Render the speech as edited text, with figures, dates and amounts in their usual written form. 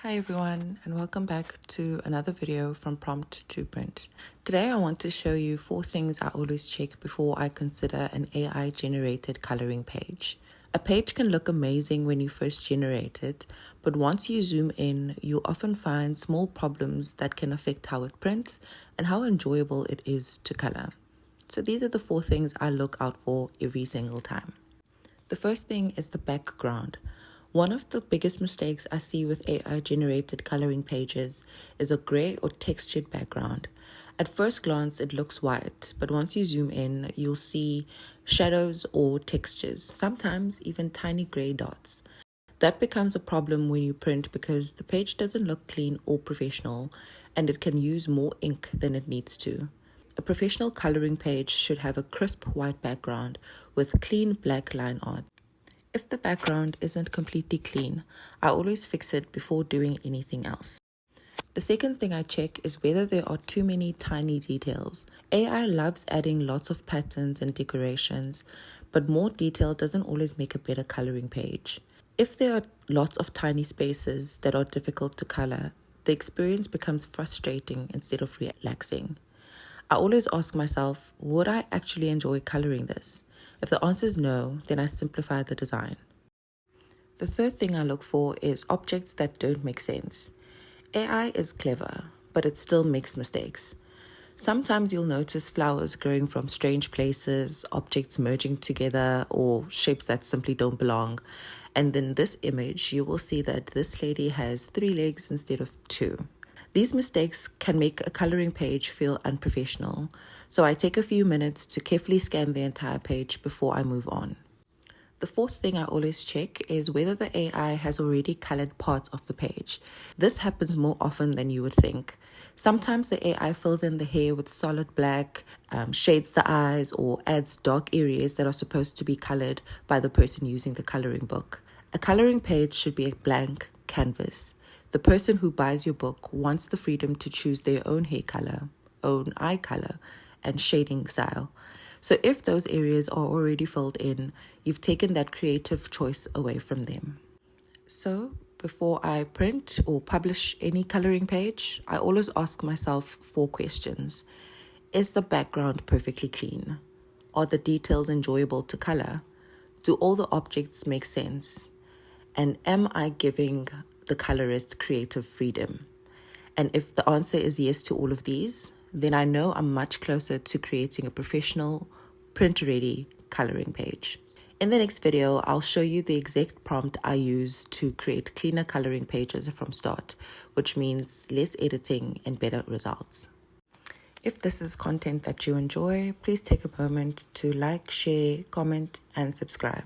Hi everyone, and welcome back to another video from Prompt to Print. Today I want to show you 4 things I always check before I consider an AI generated coloring page. A page can look amazing when you first generate it, but once you zoom in, you'll often find small problems that can affect how it prints and how enjoyable it is to color. So these are the 4 things I look out for every single time. The first thing is the background. One of the biggest mistakes I see with AI-generated coloring pages is a gray or textured background. At first glance, it looks white, but once you zoom in, you'll see shadows or textures, sometimes even tiny gray dots. That becomes a problem when you print because the page doesn't look clean or professional, and it can use more ink than it needs to. A professional coloring page should have a crisp white background with clean black line art. If the background isn't completely clean, I always fix it before doing anything else. The second thing I check is whether there are too many tiny details. AI loves adding lots of patterns and decorations, but more detail doesn't always make a better coloring page. If there are lots of tiny spaces that are difficult to color, the experience becomes frustrating instead of relaxing. I always ask myself, would I actually enjoy coloring this? If the answer is no, then I simplify the design. The third thing I look for is objects that don't make sense. AI is clever, but it still makes mistakes. Sometimes you'll notice flowers growing from strange places, objects merging together, or shapes that simply don't belong. And in this image, you will see that this lady has 3 legs instead of 2. These mistakes can make a coloring page feel unprofessional, so I take a few minutes to carefully scan the entire page before I move on. The fourth thing I always check is whether the AI has already colored parts of the page. This happens more often than you would think. Sometimes the AI fills in the hair with solid black, shades the eyes, or adds dark areas that are supposed to be colored by the person using the coloring book. A coloring page should be a blank canvas. The person who buys your book wants the freedom to choose their own hair color, own eye color, and shading style. So if those areas are already filled in, you've taken that creative choice away from them. So before I print or publish any coloring page, I always ask myself 4 questions. Is the background perfectly clean? Are the details enjoyable to color? Do all the objects make sense? And am I giving the colorist creative freedom? And if the answer is yes to all of these, then I know I'm much closer to creating a professional, print-ready coloring page. In the next video, I'll show you the exact prompt I use to create cleaner coloring pages from start, which means less editing and better results. If this is content that you enjoy, please take a moment to like, share, comment, and subscribe.